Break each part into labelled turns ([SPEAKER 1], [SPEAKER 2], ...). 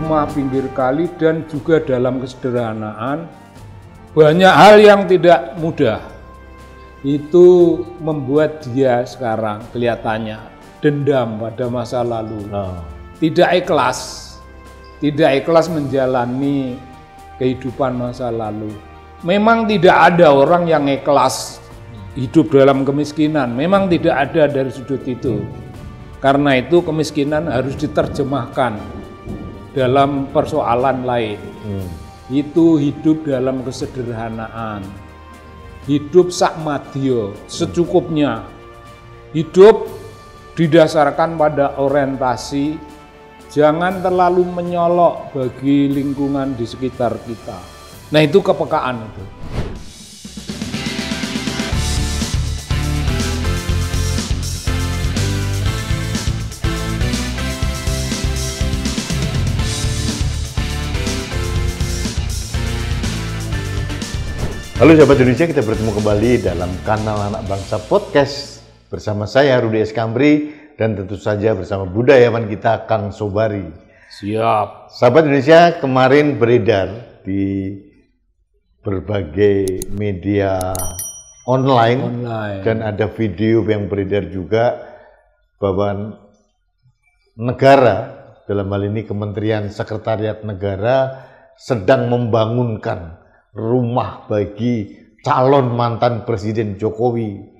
[SPEAKER 1] rumah pinggir kali dan juga dalam kesederhanaan. Banyak hal yang tidak mudah. Itu membuat dia sekarang kelihatannya dendam pada masa lalu. Tidak ikhlas menjalani kehidupan masa lalu. Memang tidak ada orang yang ikhlas hidup dalam kemiskinan. Memang tidak ada dari sudut itu. Karena itu kemiskinan harus diterjemahkan dalam persoalan lain. Itu hidup dalam kesederhanaan. Hidup sakmadya, secukupnya. Hidup didasarkan pada orientasi, jangan terlalu menyolok bagi lingkungan di sekitar kita. Nah, itu kepekaan itu.
[SPEAKER 2] Halo sahabat Indonesia, kita bertemu kembali dalam kanal Anak Bangsa Podcast bersama saya Rudi Eskambri dan tentu saja bersama budayawan kita Kang Sobari.
[SPEAKER 1] Siap.
[SPEAKER 2] Sahabat Indonesia, kemarin beredar di berbagai media online dan ada video yang beredar juga bahwa negara, dalam hal ini Kementerian Sekretariat Negara, sedang membangunkan rumah bagi calon mantan Presiden Jokowi.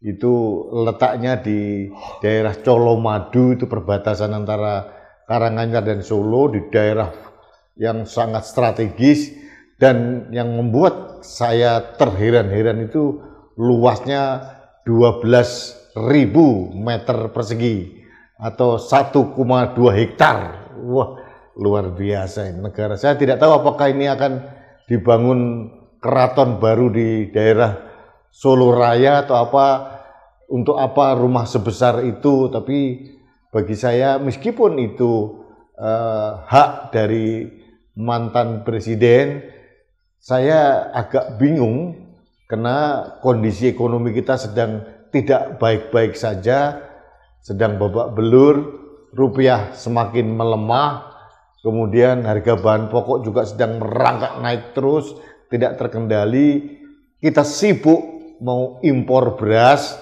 [SPEAKER 2] Itu letaknya di daerah Colomadu, itu perbatasan antara Karanganyar dan Solo, di daerah yang sangat strategis. Dan yang membuat saya terheran-heran itu luasnya 12.000 meter persegi atau 1,2 hektar. Wah, luar biasa ini negara. Saya tidak tahu apakah ini akan dibangun keraton baru di daerah Solo Raya atau apa, untuk apa rumah sebesar itu. Tapi bagi saya, meskipun itu hak dari mantan presiden, saya agak bingung karena kondisi ekonomi kita sedang tidak baik-baik saja, sedang babak belur, rupiah semakin melemah. Kemudian harga bahan pokok juga sedang merangkak naik terus, tidak terkendali. Kita sibuk mau impor beras,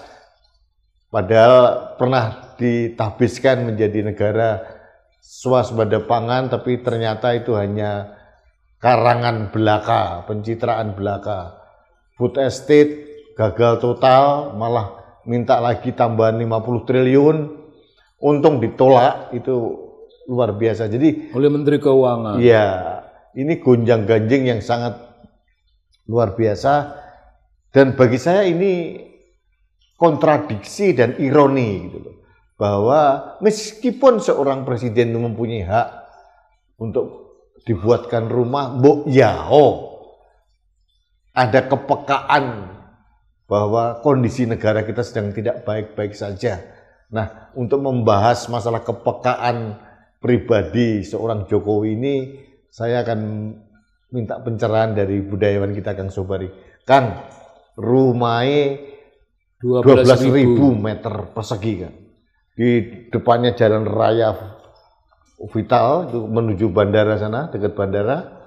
[SPEAKER 2] padahal pernah ditahbiskan menjadi negara swasembada pangan, tapi ternyata itu hanya karangan belaka, pencitraan belaka. Food estate gagal total, malah minta lagi tambahan 50 triliun. Untung ditolak, itu luar biasa. Jadi
[SPEAKER 1] oleh Menteri Keuangan.
[SPEAKER 2] Iya, ini gonjang-ganjing yang sangat luar biasa. Dan bagi saya ini kontradiksi dan ironi gitu loh. Bahwa meskipun seorang presiden mempunyai hak untuk dibuatkan rumah, ada kepekaan bahwa kondisi negara kita sedang tidak baik-baik saja. Nah, untuk membahas masalah kepekaan pribadi seorang Jokowi ini, saya akan minta pencerahan dari budayawan kita Kang Sobari. Kang, rumahnya 12.000 meter persegi kan. Di depannya jalan raya vital itu menuju bandara sana, dekat bandara.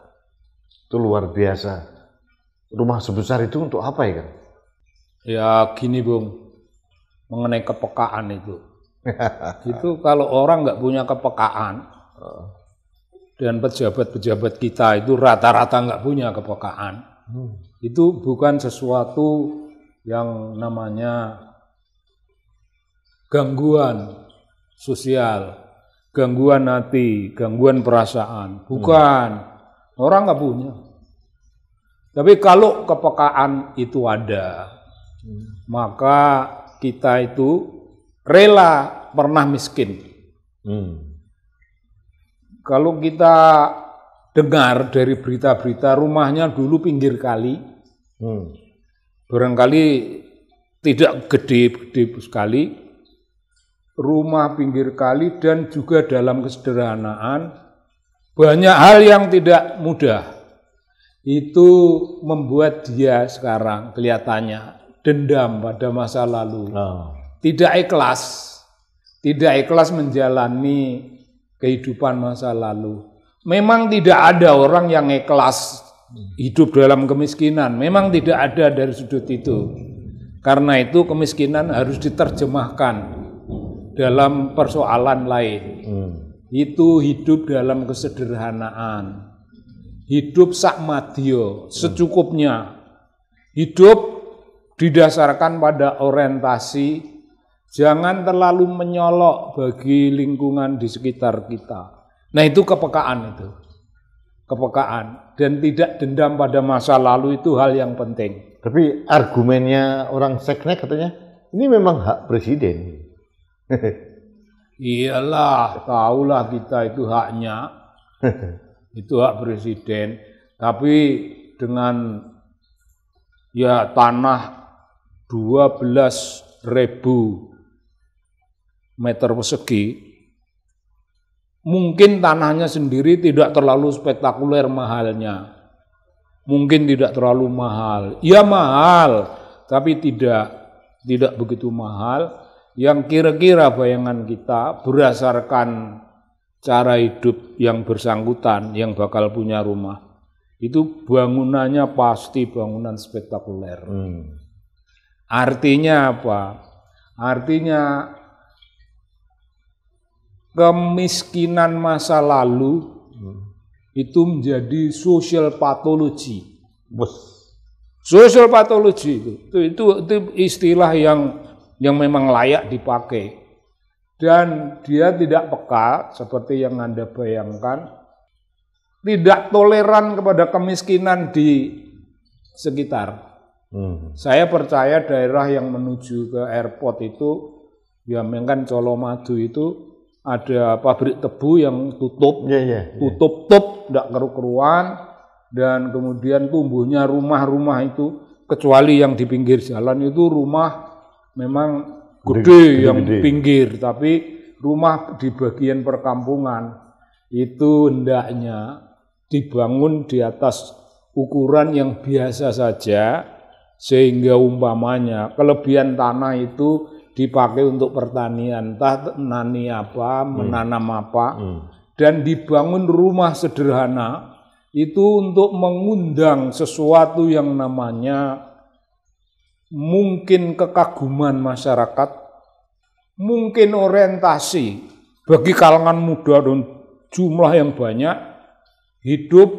[SPEAKER 2] Itu luar biasa. Rumah sebesar itu untuk apa ya, Kang?
[SPEAKER 1] Ya gini, Bung. Mengenai kepekaan itu. Itu kalau orang nggak punya kepekaan, dan pejabat-pejabat kita itu rata-rata nggak punya kepekaan, itu bukan sesuatu yang namanya gangguan sosial, gangguan hati, gangguan perasaan. Bukan, orang nggak punya. Tapi kalau kepekaan itu ada, maka kita itu rela pernah miskin. Kalau kita dengar dari berita-berita rumahnya dulu pinggir kali, barangkali tidak gede-gede sekali, rumah pinggir kali dan juga dalam kesederhanaan, banyak hal yang tidak mudah. Itu membuat dia sekarang kelihatannya dendam pada masa lalu. Tidak ikhlas menjalani kehidupan masa lalu. Memang tidak ada orang yang ikhlas hidup dalam kemiskinan. Memang tidak ada dari sudut itu. Karena itu kemiskinan harus diterjemahkan dalam persoalan lain. Itu hidup dalam kesederhanaan. Hidup sakmadya, secukupnya. Hidup didasarkan pada orientasi, jangan terlalu menyolok bagi lingkungan di sekitar kita. Nah itu kepekaan itu. Kepekaan. Dan tidak dendam pada masa lalu itu hal yang penting.
[SPEAKER 2] Tapi argumennya orang seknek katanya, ini memang hak presiden.
[SPEAKER 1] Iyalah, tahulah kita itu haknya. Itu hak presiden. Tapi dengan ya tanah 12.000 meter persegi, mungkin tanahnya sendiri tidak terlalu spektakuler mahalnya. Mungkin tidak terlalu mahal. Ya mahal, tapi tidak begitu mahal. Yang kira-kira bayangan kita berdasarkan cara hidup yang bersangkutan, yang bakal punya rumah, itu bangunannya pasti bangunan spektakuler. Artinya apa? Artinya kemiskinan masa lalu itu menjadi social pathology. Social pathology itu istilah yang memang layak dipakai. Dan dia tidak peka seperti yang Anda bayangkan, tidak toleran kepada kemiskinan di sekitar. Saya percaya daerah yang menuju ke airport itu, ya memang Colomadu itu ada pabrik tebu yang tutup, tutup, tidak keru-keruan, dan kemudian tumbuhnya rumah-rumah itu, kecuali yang di pinggir jalan itu rumah memang gede yang pinggir, tapi rumah di bagian perkampungan itu hendaknya dibangun di atas ukuran yang biasa saja, sehingga umpamanya kelebihan tanah itu dipakai untuk pertanian, entah menani apa, menanam apa, dan dibangun rumah sederhana itu untuk mengundang sesuatu yang namanya mungkin kekaguman masyarakat, mungkin orientasi bagi kalangan muda dan jumlah yang banyak, hidup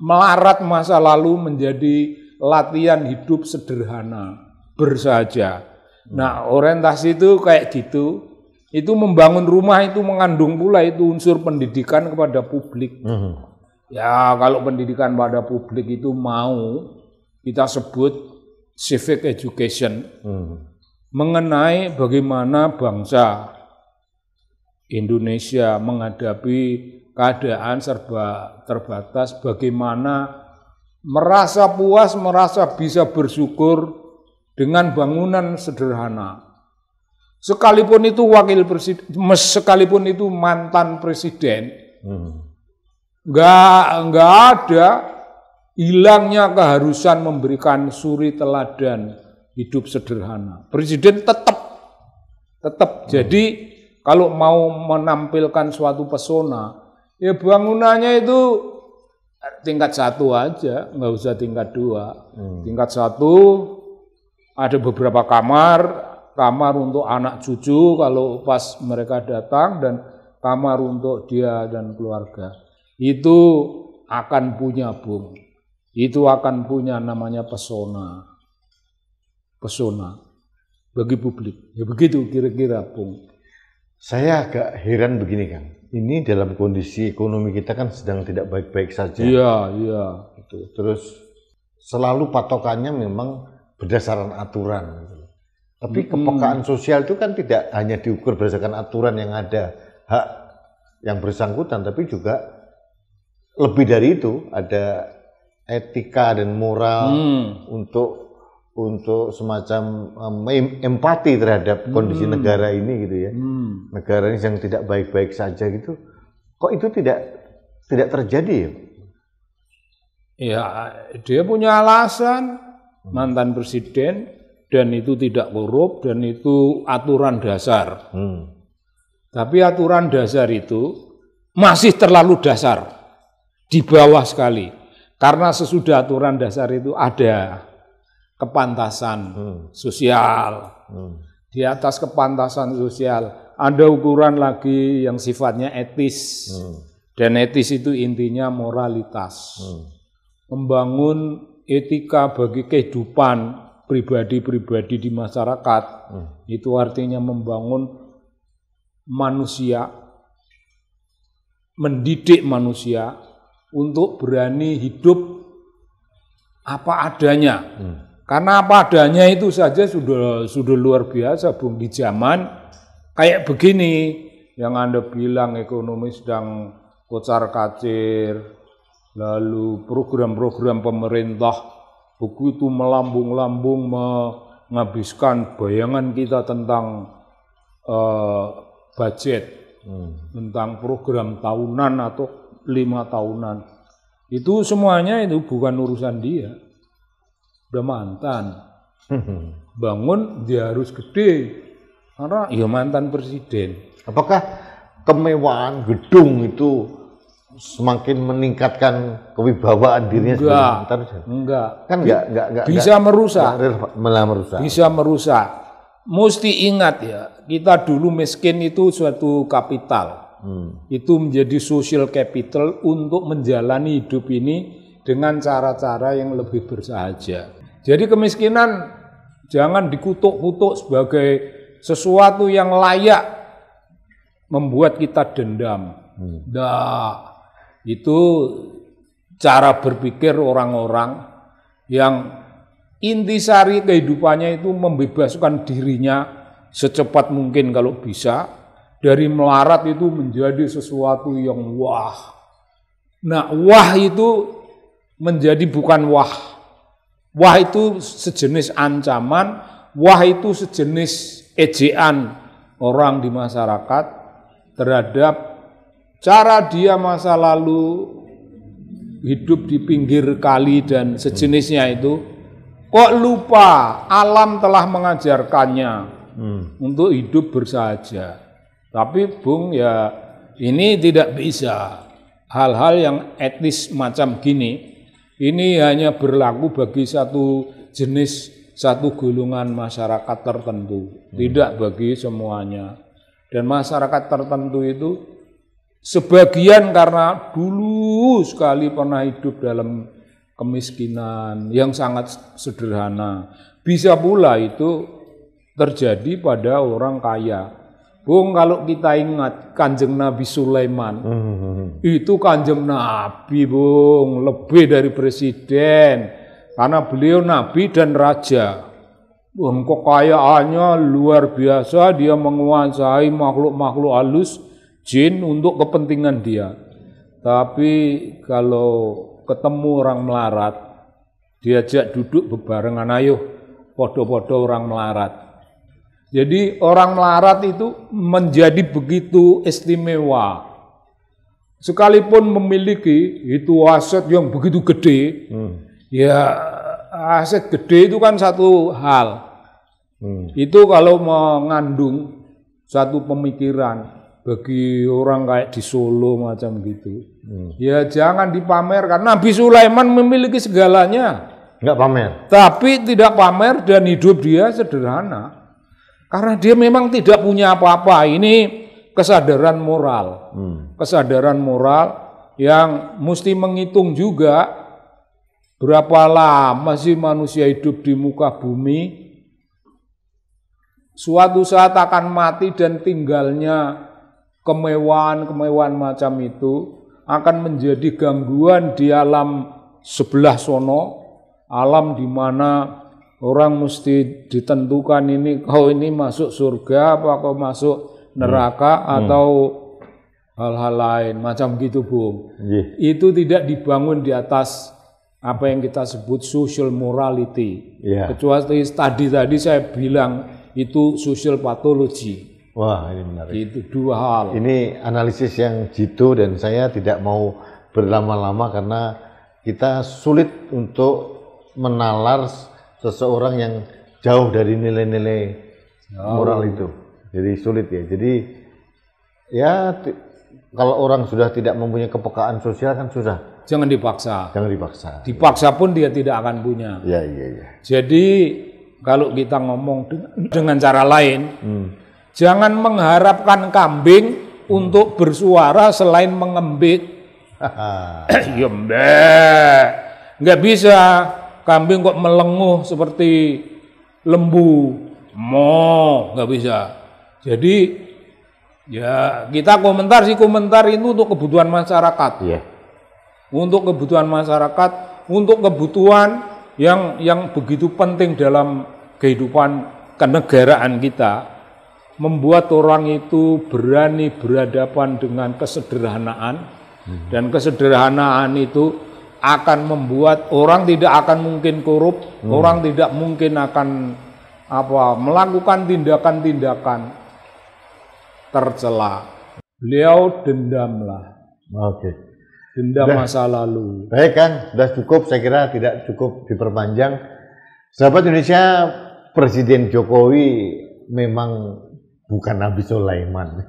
[SPEAKER 1] melarat masa lalu menjadi latihan hidup sederhana, bersahaja. Nah, orientasi itu kayak gitu, itu membangun rumah itu mengandung pula itu unsur pendidikan kepada publik. Ya, kalau pendidikan pada publik itu mau kita sebut civic education, mengenai bagaimana bangsa Indonesia menghadapi keadaan serba terbatas, bagaimana merasa puas, merasa bisa bersyukur dengan bangunan sederhana. Sekalipun itu wakil presiden, sekalipun itu mantan presiden, nggak ada hilangnya keharusan memberikan suri teladan hidup sederhana. Presiden tetap. Jadi kalau mau menampilkan suatu pesona, ya bangunannya itu tingkat 1 aja, nggak usah tingkat 2. Tingkat 1 ada beberapa kamar untuk anak cucu kalau pas mereka datang, dan kamar untuk dia dan keluarga. Itu akan punya itu akan punya namanya pesona bagi publik. Ya begitu kira-kira, Bung.
[SPEAKER 2] Saya agak heran begini, Kang. Ini dalam kondisi ekonomi kita kan sedang tidak baik-baik saja.
[SPEAKER 1] Iya.
[SPEAKER 2] Gitu. Terus selalu patokannya memang berdasarkan aturan. Tapi kepekaan sosial itu kan tidak hanya diukur berdasarkan aturan yang ada, hak yang bersangkutan, tapi juga lebih dari itu, ada etika dan moral untuk semacam empati terhadap kondisi negara ini gitu ya. Negara ini yang tidak baik-baik saja gitu. Kok itu tidak terjadi ya?
[SPEAKER 1] Ya, dia punya alasan, mantan presiden, dan itu tidak korup, dan itu aturan dasar. Tapi aturan dasar itu masih terlalu dasar, di bawah sekali. Karena sesudah aturan dasar itu ada kepantasan sosial. Di atas kepantasan sosial ada ukuran lagi yang sifatnya etis. Dan etis itu intinya moralitas. Membangun etika bagi kehidupan pribadi-pribadi di masyarakat. Itu artinya membangun manusia, mendidik manusia untuk berani hidup apa adanya. Karena apa adanya itu saja sudah luar biasa, Bung. Di zaman kayak begini yang Anda bilang ekonomi sedang kocar-kacir, lalu program-program pemerintah begitu melambung-lambung menghabiskan bayangan kita tentang budget, tentang program tahunan atau 5 tahunan. Itu semuanya itu bukan urusan dia. Udah mantan. Bangun dia harus gede. Karena ya mantan presiden.
[SPEAKER 2] Apakah kemewahan gedung itu semakin meningkatkan kewibawaan dirinya?
[SPEAKER 1] Enggak.
[SPEAKER 2] Kan enggak
[SPEAKER 1] bisa merusak.
[SPEAKER 2] Malah merusak.
[SPEAKER 1] Bisa merusak. Mesti ingat ya, kita dulu miskin itu suatu kapital. Itu menjadi social capital untuk menjalani hidup ini dengan cara-cara yang lebih bersahaja. Jadi kemiskinan jangan dikutuk-kutuk sebagai sesuatu yang layak membuat kita dendam. Nah, itu cara berpikir orang-orang yang intisari kehidupannya itu membebaskan dirinya secepat mungkin kalau bisa. Dari melarat itu menjadi sesuatu yang wah. Nah, wah itu menjadi bukan wah. Wah itu sejenis ancaman, wah itu sejenis ejaan orang di masyarakat terhadap cara dia masa lalu hidup di pinggir kali dan sejenisnya itu. Kok lupa alam telah mengajarkannya untuk hidup bersahaja. Tapi Bung ya ini tidak bisa. Hal-hal yang etis macam gini, ini hanya berlaku bagi satu jenis, satu golongan masyarakat tertentu. Tidak bagi semuanya. Dan masyarakat tertentu itu sebagian karena dulu sekali pernah hidup dalam kemiskinan yang sangat sederhana. Bisa pula itu terjadi pada orang kaya. Bung, kalau kita ingat Kanjeng Nabi Sulaiman, itu Kanjeng Nabi, Bung, lebih dari presiden, karena beliau Nabi dan Raja. Bung, kekayaannya luar biasa, dia menguasai makhluk-makhluk halus, jin untuk kepentingan dia. Tapi kalau ketemu orang melarat, diajak duduk bebarengan, ayo, podo-podo orang melarat. Jadi orang melarat itu menjadi begitu istimewa. Sekalipun memiliki itu aset yang begitu gede, ya aset gede itu kan satu hal. Itu kalau mengandung satu pemikiran bagi orang kayak di Solo macam gitu. Ya jangan dipamerkan. Nabi Sulaiman memiliki segalanya.
[SPEAKER 2] Enggak pamer.
[SPEAKER 1] Tapi tidak pamer dan hidup dia sederhana. Karena dia memang tidak punya apa-apa. Ini kesadaran moral. Kesadaran moral yang mesti menghitung juga berapa lama sih manusia hidup di muka bumi. Suatu saat akan mati dan tinggalnya kemewahan-kemewahan macam itu akan menjadi gangguan di alam sebelah sono. Alam di mana orang mesti ditentukan ini, kau ini masuk surga apa kau masuk neraka atau hal-hal lain macam gitu, Bung. Itu tidak dibangun di atas apa yang kita sebut social morality. Kecuali tadi saya bilang itu social pathology.
[SPEAKER 2] Wah, ini menarik.
[SPEAKER 1] Itu dua hal.
[SPEAKER 2] Ini analisis yang jitu dan saya tidak mau berlama-lama karena kita sulit untuk menalar seseorang yang jauh dari nilai-nilai moral itu. Jadi sulit ya. Jadi ya kalau orang sudah tidak mempunyai kepekaan sosial kan susah.
[SPEAKER 1] Jangan dipaksa.
[SPEAKER 2] Jangan dipaksa.
[SPEAKER 1] Dipaksa pun dia tidak akan punya.
[SPEAKER 2] Iya, iya, iya.
[SPEAKER 1] Jadi kalau kita ngomong dengan cara lain, jangan mengharapkan kambing untuk bersuara selain mengembik. Ya mbak, nggak bisa kambing kok melenguh seperti lembu, nggak bisa. Jadi ya kita komentar itu untuk kebutuhan masyarakat.
[SPEAKER 2] Iya.
[SPEAKER 1] Untuk kebutuhan masyarakat, untuk kebutuhan yang begitu penting dalam kehidupan kenegaraan kita, membuat orang itu berani berhadapan dengan kesederhanaan. Dan kesederhanaan itu akan membuat orang tidak akan mungkin korup, orang tidak mungkin akan melakukan tindakan-tindakan tercela. Beliau dendamlah.
[SPEAKER 2] Oke.
[SPEAKER 1] Dendam masa lalu.
[SPEAKER 2] Baik kan, sudah cukup, saya kira tidak cukup diperpanjang. Sahabat Indonesia, Presiden Jokowi memang bukan Nabi Sulaiman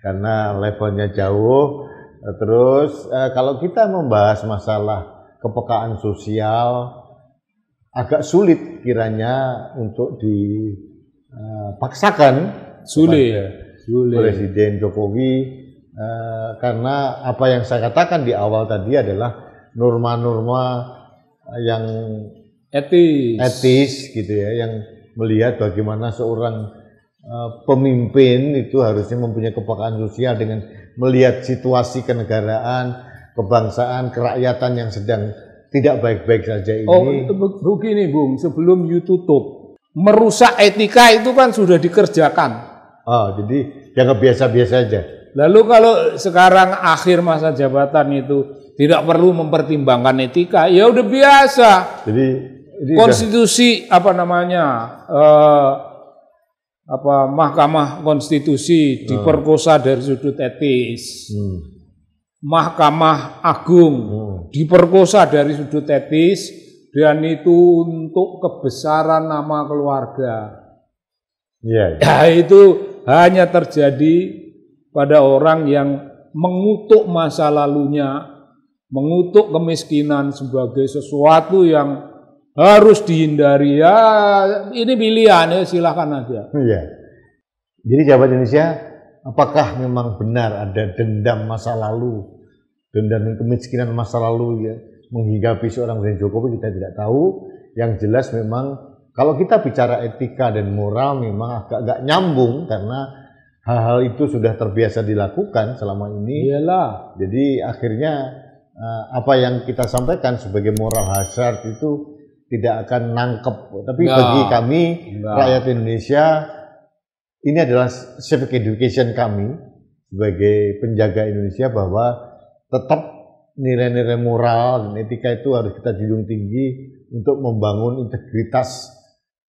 [SPEAKER 2] karena levelnya jauh. Terus kalau kita membahas masalah kepekaan sosial, agak sulit kiranya untuk dipaksakan Presiden Jokowi, karena apa yang saya katakan di awal tadi adalah norma-norma yang etis gitu ya, yang melihat bagaimana seorang pemimpin itu harusnya mempunyai kepekaan sosial dengan melihat situasi kenegaraan, kebangsaan, kerakyatan yang sedang tidak baik-baik saja ini.
[SPEAKER 1] Oh, begini Bung, sebelum you tutup, merusak etika itu kan sudah dikerjakan.
[SPEAKER 2] Oh, jadi jangan biasa-biasa aja.
[SPEAKER 1] Lalu kalau sekarang akhir masa jabatan itu tidak perlu mempertimbangkan etika, ya udah biasa.
[SPEAKER 2] Jadi
[SPEAKER 1] konstitusi Mahkamah Konstitusi diperkosa dari sudut etis. Mahkamah Agung diperkosa dari sudut etis, dan itu untuk kebesaran nama keluarga. Ya, itu hanya terjadi pada orang yang mengutuk masa lalunya, mengutuk kemiskinan sebagai sesuatu yang harus dihindari. Ya, ini pilihan, ya silakan aja.
[SPEAKER 2] Iya. Jadi sahabat Indonesia, apakah memang benar ada dendam masa lalu, dendam kemiskinan masa lalu ya menghinggapi seorang Presiden Jokowi? Kita tidak tahu. Yang jelas memang kalau kita bicara etika dan moral memang agak nyambung karena hal-hal itu sudah terbiasa dilakukan selama ini.
[SPEAKER 1] Iyalah.
[SPEAKER 2] Jadi akhirnya apa yang kita sampaikan sebagai moral hazard itu tidak akan nangkep. Tapi bagi kami rakyat Indonesia, ini adalah civic education kami sebagai penjaga Indonesia bahwa tetap nilai-nilai moral dan etika itu harus kita junjung tinggi untuk membangun integritas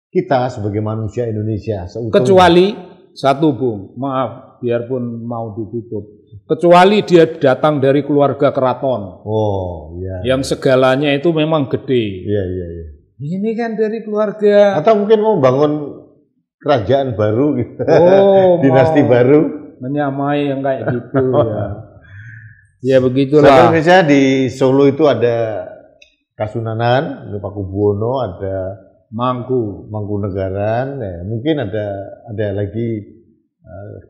[SPEAKER 2] kita sebagai manusia Indonesia.
[SPEAKER 1] Kecuali satu Bung, maaf biarpun mau ditutup, kecuali dia datang dari keluarga keraton.
[SPEAKER 2] Oh iya.
[SPEAKER 1] Yang segalanya itu memang gede.
[SPEAKER 2] Iya, iya, iya.
[SPEAKER 1] Ini kan dari keluarga.
[SPEAKER 2] Atau mungkin mau bangun kerajaan baru gitu.
[SPEAKER 1] Oh,
[SPEAKER 2] dinasti baru.
[SPEAKER 1] Menyamai yang kayak gitu ya. Ya begitulah.
[SPEAKER 2] Indonesia di Solo itu ada Kasunanan, ada Pakubuwono, ada Mangkunegaran. Ya, mungkin ada lagi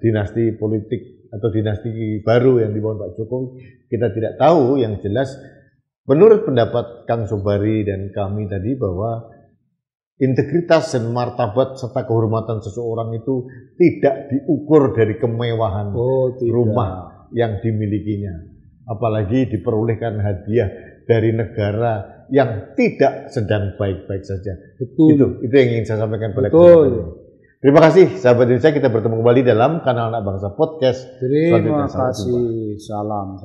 [SPEAKER 2] dinasti politik atau dinasti baru yang dibangun Pak Jokowi. Kita tidak tahu. Yang jelas menurut pendapat Kang Sobari dan kami tadi bahwa integritas dan martabat serta kehormatan seseorang itu tidak diukur dari kemewahan rumah yang dimilikinya, apalagi diperolehkan hadiah dari negara yang tidak sedang baik-baik saja.
[SPEAKER 1] Betul.
[SPEAKER 2] Itu yang ingin saya sampaikan pada kesempatan ini. Terima kasih sahabat Indonesia, kita bertemu kembali dalam kanal Anak Bangsa Podcast.
[SPEAKER 1] Terima kasih. Salam.